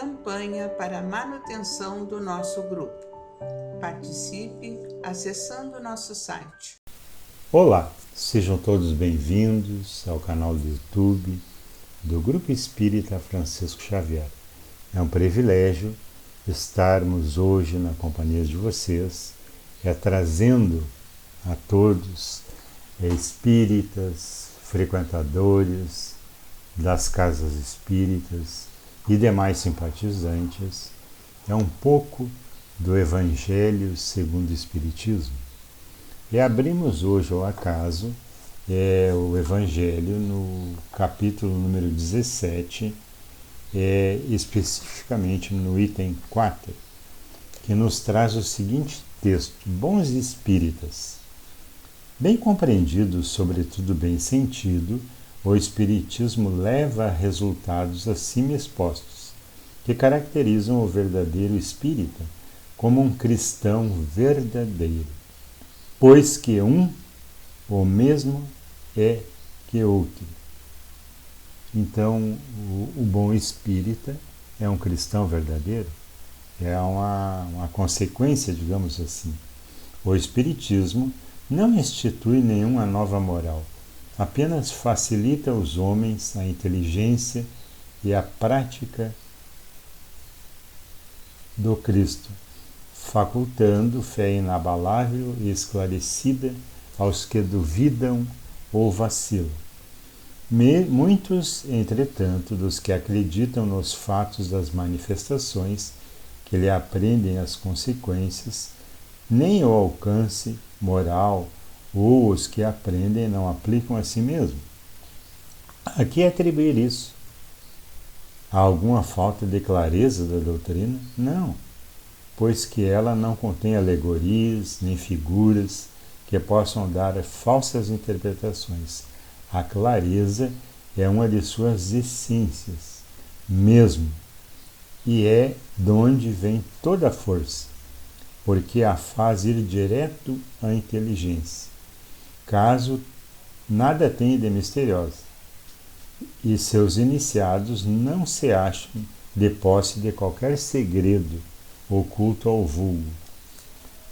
campanha para a manutenção do nosso grupo. Participe acessando nosso site. Olá, sejam todos bem-vindos ao canal do YouTube do Grupo Espírita Francisco Xavier. É um privilégio estarmos hoje na companhia de vocês, trazendo a todos espíritas, frequentadores das casas espíritas e demais simpatizantes, um pouco do Evangelho segundo o Espiritismo. E abrimos hoje ao acaso o Evangelho no capítulo número 17, especificamente no item 4, que nos traz o seguinte texto: bons espíritas. Bem compreendido, sobretudo bem sentido, o Espiritismo leva a resultados acima expostos, que caracterizam o verdadeiro espírita como um cristão verdadeiro, pois que um o mesmo é que outro. Então, o bom espírita é um cristão verdadeiro, é uma consequência, digamos assim. O Espiritismo não institui nenhuma nova moral, apenas facilita aos homens a inteligência e a prática do Cristo, facultando fé inabalável e esclarecida aos que duvidam ou vacilam. Muitos, entretanto, dos que acreditam nos fatos das manifestações, que lhe aprendem as consequências, nem o alcance moral ou os que aprendem não aplicam a si mesmo. A que atribuir isso? A alguma falta de clareza da doutrina? Não, pois que ela não contém alegorias nem figuras que possam dar falsas interpretações. A clareza é uma de suas essências mesmo, e é de onde vem toda a força, porque a faz ir direto à inteligência, caso nada tenha de misteriosa, e seus iniciados não se acham de posse de qualquer segredo oculto ao vulgo.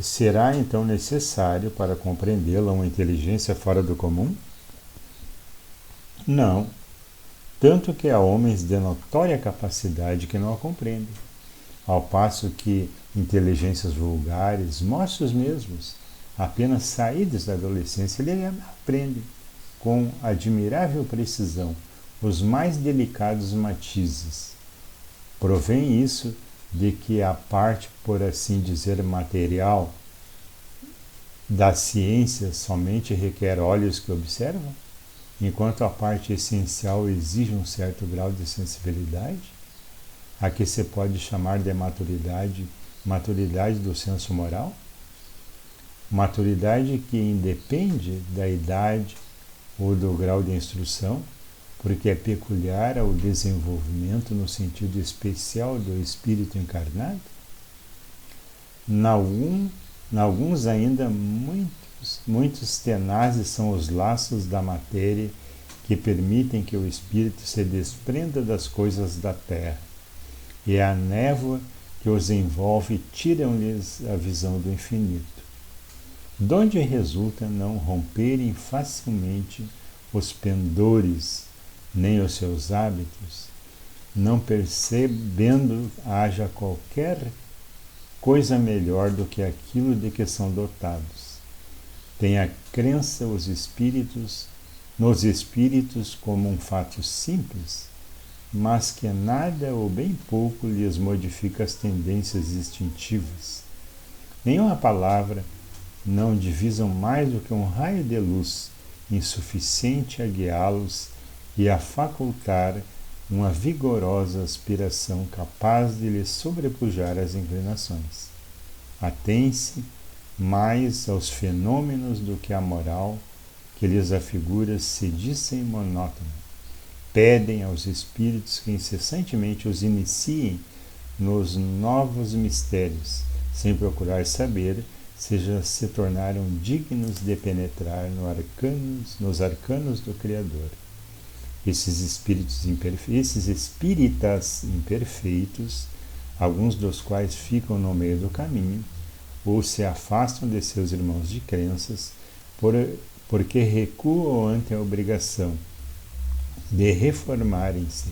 Será então necessário para compreendê-la uma inteligência fora do comum? Não, tanto que há homens de notória capacidade que não a compreendem, ao passo que inteligências vulgares, moços mesmos, apenas saídos da adolescência, ele aprende com admirável precisão os mais delicados matizes. Provém isso de que a parte, por assim dizer, material da ciência somente requer olhos que observam, enquanto a parte essencial exige um certo grau de sensibilidade, a que se pode chamar de maturidade do senso moral? Maturidade que independe da idade ou do grau de instrução, porque é peculiar ao desenvolvimento no sentido especial do espírito encarnado? Alguns ainda muitos tenazes são os laços da matéria que permitem que o espírito se desprenda das coisas da terra, e a névoa que os envolve tiram-lhes a visão do infinito, donde resulta não romperem facilmente os pendores, nem os seus hábitos, não percebendo haja qualquer coisa melhor do que aquilo de que são dotados. Tem a crença nos espíritos como um fato simples, mas que nada ou bem pouco lhes modifica as tendências instintivas. Nenhuma palavra não divisam mais do que um raio de luz, insuficiente a guiá-los e a facultar uma vigorosa aspiração capaz de lhes sobrepujar as inclinações. Atém-se mais aos fenômenos do que à moral, que lhes afigura sediça e monótona. Pedem aos espíritos que incessantemente os iniciem nos novos mistérios, sem procurar saber se já se tornaram dignos de penetrar nos arcanos do Criador. esses espíritas imperfeitos, alguns dos quais ficam no meio do caminho, ou se afastam de seus irmãos de crenças, porque recuam ante a obrigação de reformarem-se,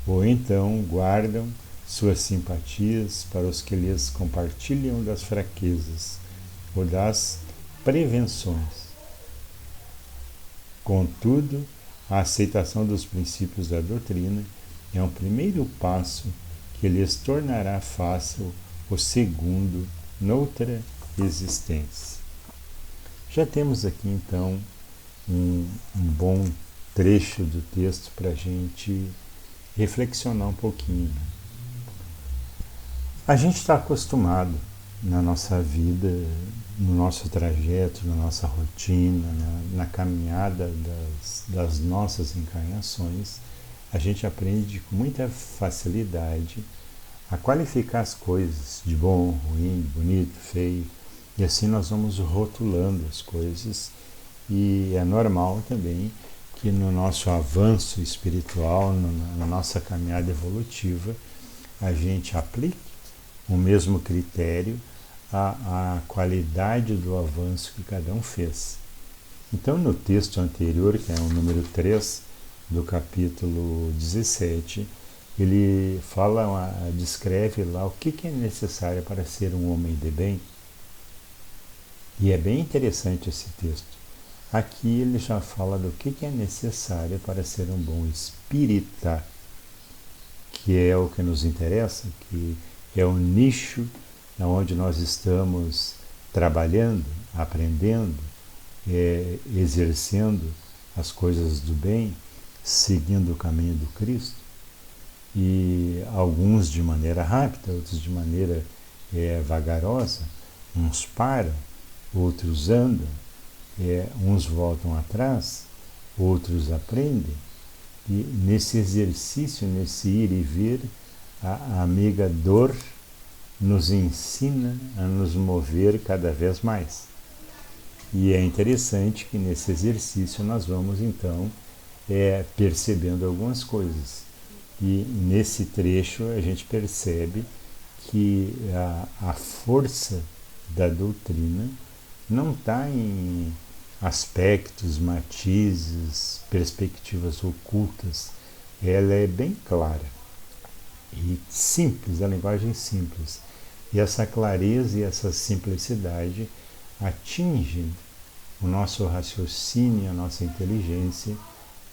ou então guardam suas simpatias para os que lhes compartilham das fraquezas ou das prevenções. Contudo, a aceitação dos princípios da doutrina é um primeiro passo que lhes tornará fácil o segundo noutra existência. Já temos aqui então um bom trecho do texto para a gente reflexionar um pouquinho. A gente está acostumado na nossa vida, no nosso trajeto, na nossa rotina, na caminhada das nossas encarnações, a gente aprende com muita facilidade a qualificar as coisas de bom, ruim, bonito, feio, e assim nós vamos rotulando as coisas, e é normal também que no nosso avanço espiritual, na nossa caminhada evolutiva, a gente aplique o mesmo critério à qualidade do avanço que cada um fez. Então, no texto anterior, que é o número 3 do capítulo 17, ele descreve lá o que é necessário para ser um homem de bem. E é bem interessante esse texto. Aqui ele já fala do que é necessário para ser um bom espírita, que é o que nos interessa, que é o nicho onde nós estamos trabalhando, aprendendo, exercendo as coisas do bem, seguindo o caminho do Cristo. E alguns de maneira rápida, outros de maneira vagarosa, uns param, outros andam, uns voltam atrás, outros aprendem. E nesse exercício, nesse ir e vir, a amiga dor nos ensina a nos mover cada vez mais. E é interessante que nesse exercício nós vamos então percebendo algumas coisas. E nesse trecho a gente percebe que a força da doutrina não está em aspectos, matizes, perspectivas ocultas. Ela é bem clara e simples, a linguagem simples. E essa clareza e essa simplicidade atingem o nosso raciocínio, a nossa inteligência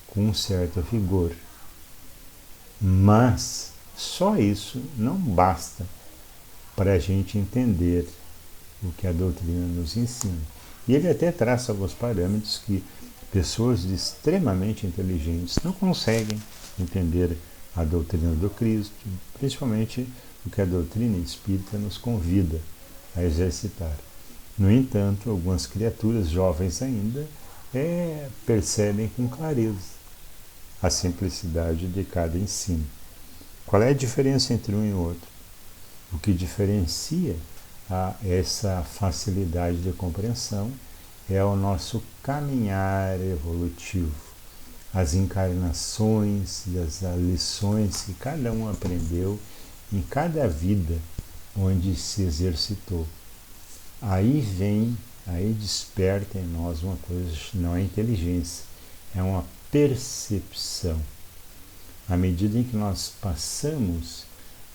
com um certo rigor. Mas só isso não basta para a gente entender o que a doutrina nos ensina. E ele até traça alguns parâmetros que pessoas extremamente inteligentes não conseguem entender a doutrina do Cristo, principalmente o que a doutrina espírita nos convida a exercitar. No entanto, algumas criaturas jovens ainda percebem com clareza a simplicidade de cada ensino. Qual é a diferença entre um e outro? O que diferencia essa facilidade de compreensão é o nosso caminhar evolutivo, as encarnações e as lições que cada um aprendeu em cada vida onde se exercitou. Aí desperta em nós uma coisa, não é inteligência, é uma percepção. À medida em que nós passamos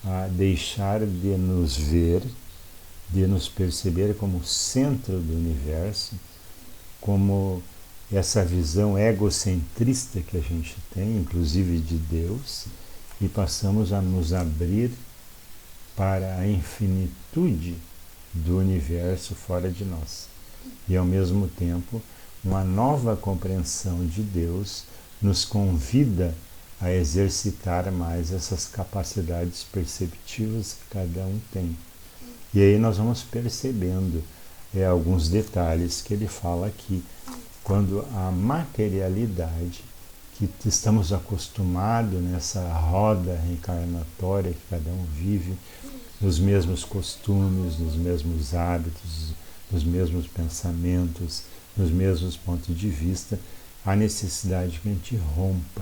a deixar de nos ver, de nos perceber como centro do universo, como essa visão egocentrista que a gente tem, inclusive de Deus, e passamos a nos abrir para a infinitude do universo fora de nós. E ao mesmo tempo, uma nova compreensão de Deus nos convida a exercitar mais essas capacidades perceptivas que cada um tem. E aí nós vamos percebendo alguns detalhes que ele fala aqui. Quando a materialidade, que estamos acostumados nessa roda reencarnatória que cada um vive, nos mesmos costumes, nos mesmos hábitos, nos mesmos pensamentos, nos mesmos pontos de vista, há necessidade que a gente rompa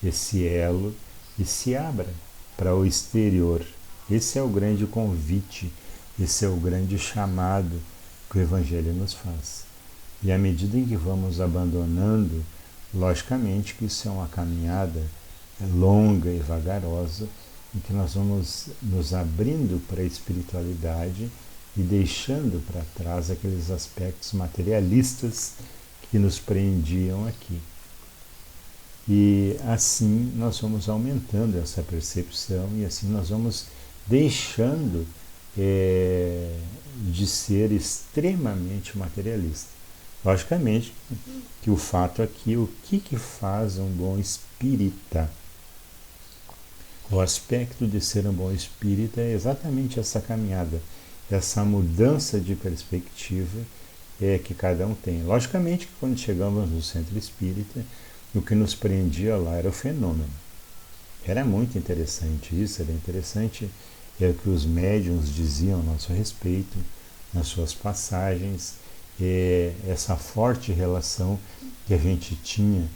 esse elo e se abra para o exterior. Esse é o grande convite, esse é o grande chamado que o Evangelho nos faz. E à medida em que vamos abandonando, logicamente que isso é uma caminhada longa e vagarosa, em que nós vamos nos abrindo para a espiritualidade e deixando para trás aqueles aspectos materialistas que nos prendiam aqui. E assim nós vamos aumentando essa percepção e assim nós vamos deixando de ser extremamente materialista. Logicamente que o fato aqui, o que faz um bom espírita? O aspecto de ser um bom espírita é exatamente essa caminhada, essa mudança de perspectiva que cada um tem. Logicamente que quando chegamos no centro espírita, o que nos prendia lá era o fenômeno. Era muito interessante isso, era interessante o que os médiuns diziam a nosso respeito, nas suas passagens, essa forte relação que a gente tinha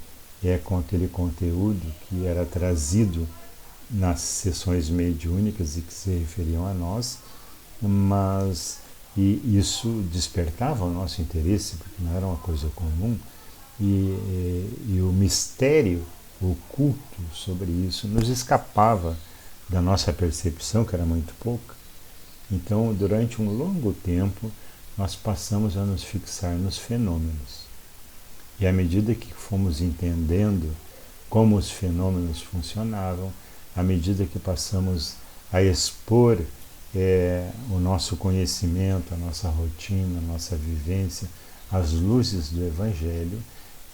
com aquele conteúdo que era trazido nas sessões mediúnicas e que se referiam a nós, mas isso despertava o nosso interesse, porque não era uma coisa comum, e o mistério oculto sobre isso nos escapava da nossa percepção, que era muito pouca. Então, durante um longo tempo, nós passamos a nos fixar nos fenômenos. E à medida que fomos entendendo como os fenômenos funcionavam, à medida que passamos a expor o nosso conhecimento, a nossa rotina, a nossa vivência, as luzes do Evangelho,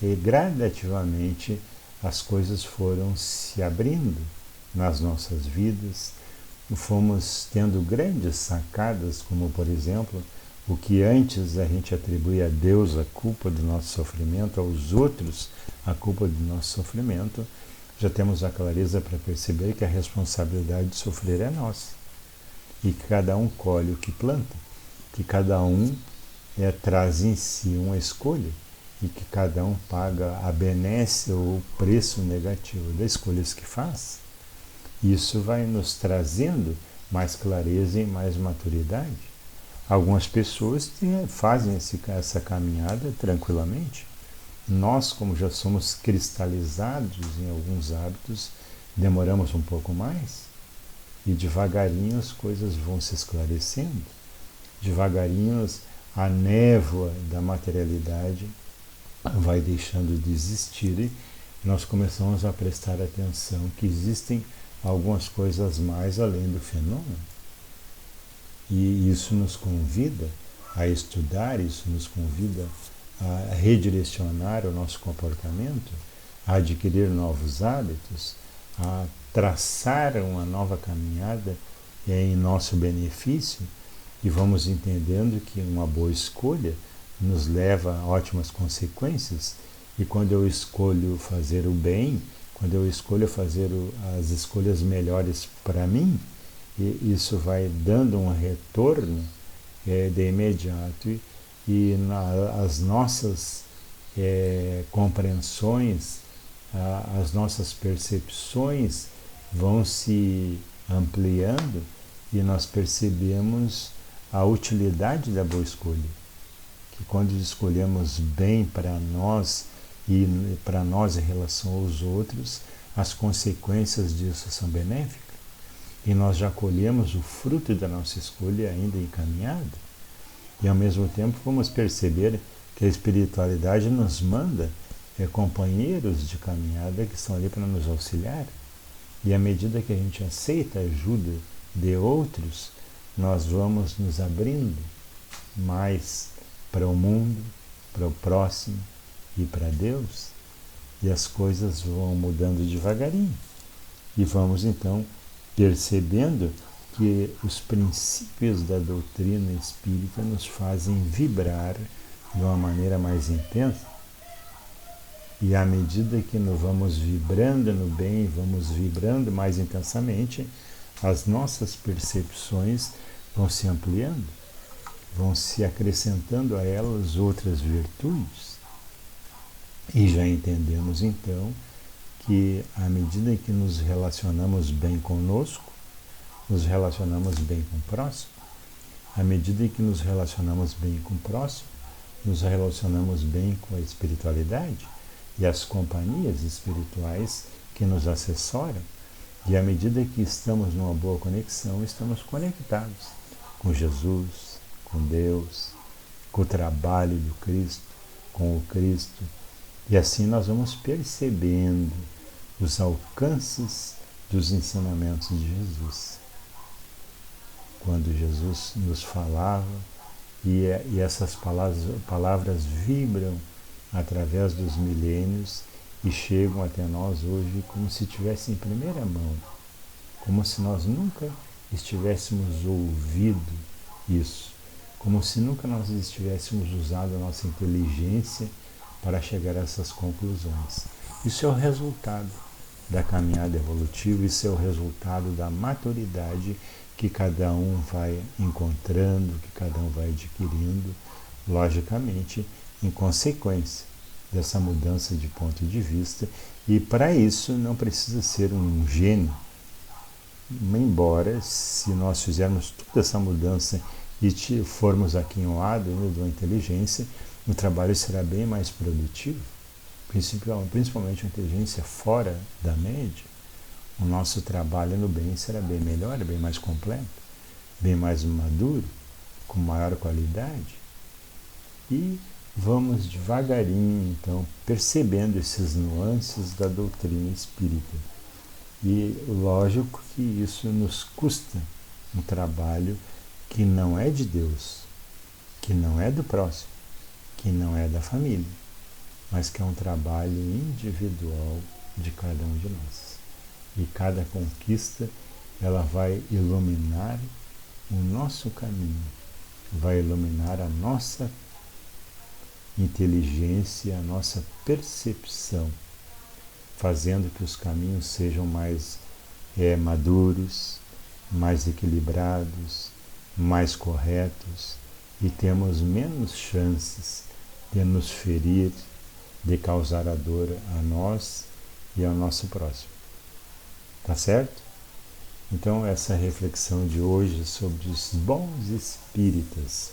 e gradativamente as coisas foram se abrindo nas nossas vidas, fomos tendo grandes sacadas, como por exemplo, o que antes a gente atribuía a Deus a culpa do nosso sofrimento, aos outros a culpa do nosso sofrimento, já temos a clareza para perceber que a responsabilidade de sofrer é nossa. E que cada um colhe o que planta, que cada um traz em si uma escolha e que cada um paga a benécia ou o preço negativo das escolhas que faz. Isso vai nos trazendo mais clareza e mais maturidade. Algumas pessoas fazem essa caminhada tranquilamente. Nós, como já somos cristalizados em alguns hábitos, demoramos um pouco mais e devagarinho as coisas vão se esclarecendo. Devagarinho a névoa da materialidade vai deixando de existir e nós começamos a prestar atenção que existem algumas coisas mais além do fenômeno. E isso nos convida a estudar, isso nos convida a redirecionar o nosso comportamento, a adquirir novos hábitos, a traçar uma nova caminhada em nosso benefício, e vamos entendendo que uma boa escolha nos leva a ótimas consequências, e quando eu escolho fazer o bem, quando eu escolho fazer as escolhas melhores para mim, isso vai dando um retorno de imediato e as nossas compreensões, as nossas percepções vão se ampliando e nós percebemos a utilidade da boa escolha. Que quando escolhemos bem para nós e para nós em relação aos outros, as consequências disso são benéficas. E nós já colhemos o fruto da nossa escolha ainda encaminhada. E ao mesmo tempo vamos perceber que a espiritualidade nos manda companheiros de caminhada que estão ali para nos auxiliar. E à medida que a gente aceita a ajuda de outros, nós vamos nos abrindo mais para o mundo, para o próximo e para Deus. E as coisas vão mudando devagarinho. E vamos então percebendo que os princípios da doutrina espírita nos fazem vibrar de uma maneira mais intensa. E à medida que nós vamos vibrando no bem, vamos vibrando mais intensamente, as nossas percepções vão se ampliando, vão se acrescentando a elas outras virtudes. E já entendemos então que à medida que nos relacionamos bem conosco, nos relacionamos bem com o próximo. À medida que nos relacionamos bem com o próximo, nos relacionamos bem com a espiritualidade e as companhias espirituais que nos assessoram. E à medida que estamos numa boa conexão, estamos conectados com Jesus, com Deus, com o trabalho do Cristo, com o Cristo. E assim nós vamos percebendo os alcances dos ensinamentos de Jesus. Quando Jesus nos falava, e essas palavras vibram através dos milênios e chegam até nós hoje como se estivessem em primeira mão, como se nós nunca estivéssemos ouvido isso, como se nunca nós estivéssemos usado a nossa inteligência para chegar a essas conclusões. Isso é o resultado da caminhada evolutiva, isso é o resultado da maturidade que cada um vai encontrando, que cada um vai adquirindo, logicamente, em consequência dessa mudança de ponto de vista. E para isso não precisa ser um gênio, embora se nós fizermos toda essa mudança e formos aquinhoados de uma inteligência, o trabalho será bem mais produtivo, principalmente uma inteligência fora da média. O nosso trabalho no bem será bem melhor, bem mais completo, bem mais maduro, com maior qualidade. E vamos devagarinho, então, percebendo esses nuances da doutrina espírita. E lógico que isso nos custa um trabalho que não é de Deus, que não é do próximo, que não é da família, mas que é um trabalho individual de cada um de nós. E cada conquista, ela vai iluminar o nosso caminho, vai iluminar a nossa inteligência, a nossa percepção, fazendo que os caminhos sejam mais maduros, mais equilibrados, mais corretos, e temos menos chances de nos ferir, de causar a dor a nós e ao nosso próximo. Tá certo? Então, essa reflexão de hoje sobre os bons espíritas.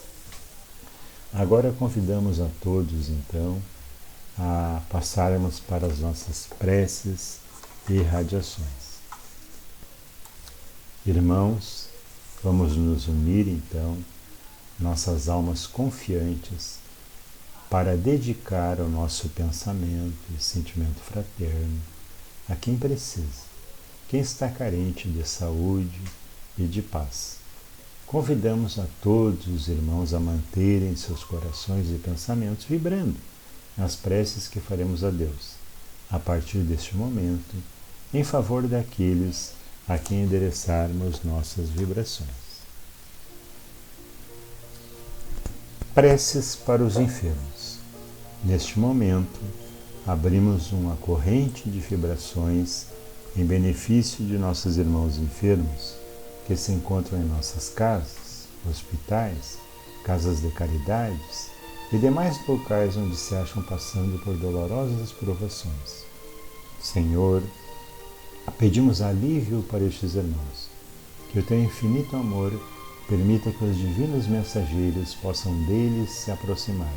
Agora convidamos a todos, então, a passarmos para as nossas preces e irradiações. Irmãos, vamos nos unir, então, nossas almas confiantes, para dedicar o nosso pensamento e sentimento fraterno a quem precisa, quem está carente de saúde e de paz. Convidamos a todos os irmãos a manterem seus corações e pensamentos vibrando nas preces que faremos a Deus, a partir deste momento, em favor daqueles a quem endereçarmos nossas vibrações. Preces para os enfermos. Neste momento, abrimos uma corrente de vibrações em benefício de nossos irmãos enfermos que se encontram em nossas casas, hospitais, casas de caridades e demais locais onde se acham passando por dolorosas provações. Senhor, pedimos alívio para estes irmãos, que o teu infinito amor permita que os divinos mensageiros possam deles se aproximar,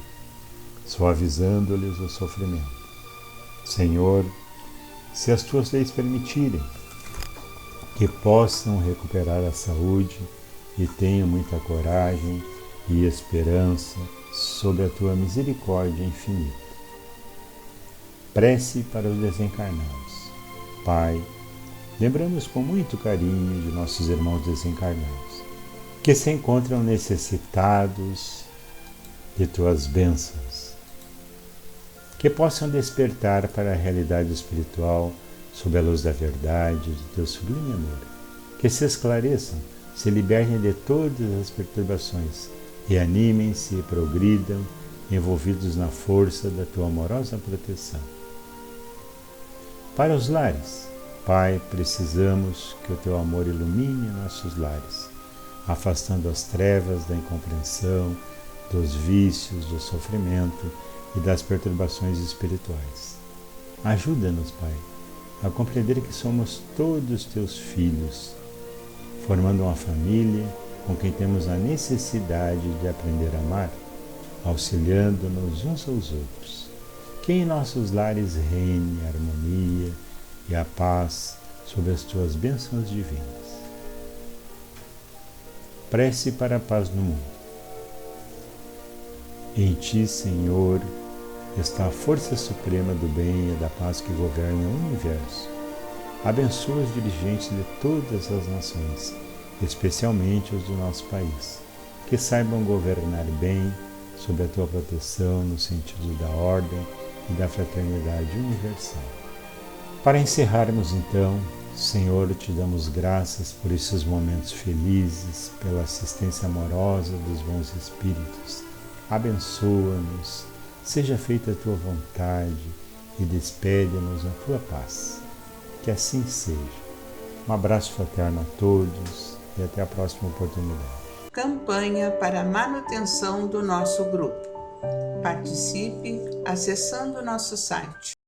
suavizando-lhes o sofrimento. Senhor, se as tuas leis permitirem, que possam recuperar a saúde e tenham muita coragem e esperança sob a tua misericórdia infinita. Prece para os desencarnados. Pai, lembramos com muito carinho de nossos irmãos desencarnados, que se encontram necessitados de tuas bênçãos, que possam despertar para a realidade espiritual sob a luz da verdade, do teu sublime amor, que se esclareçam, se libertem de todas as perturbações, reanimem-se e progridam, envolvidos na força da tua amorosa proteção. Para os lares, Pai, precisamos que o teu amor ilumine nossos lares, afastando as trevas da incompreensão, dos vícios, do sofrimento e das perturbações espirituais. Ajuda-nos, Pai, a compreender que somos todos teus filhos, formando uma família com quem temos a necessidade de aprender a amar, auxiliando-nos uns aos outros. Que em nossos lares reine a harmonia e a paz sob as tuas bênçãos divinas. Prece para a paz no mundo. Em ti, Senhor, está a força suprema do bem e da paz que governa o universo. Abençoa os dirigentes de todas as nações, especialmente os do nosso país, que saibam governar bem sob a tua proteção no sentido da ordem e da fraternidade universal. Para encerrarmos então, Senhor, te damos graças por esses momentos felizes, pela assistência amorosa dos bons espíritos. Abençoa-nos, seja feita a tua vontade e despede-nos na tua paz. Que assim seja. Um abraço fraterno a todos e até a próxima oportunidade. Campanha para a manutenção do nosso grupo. Participe acessando nosso site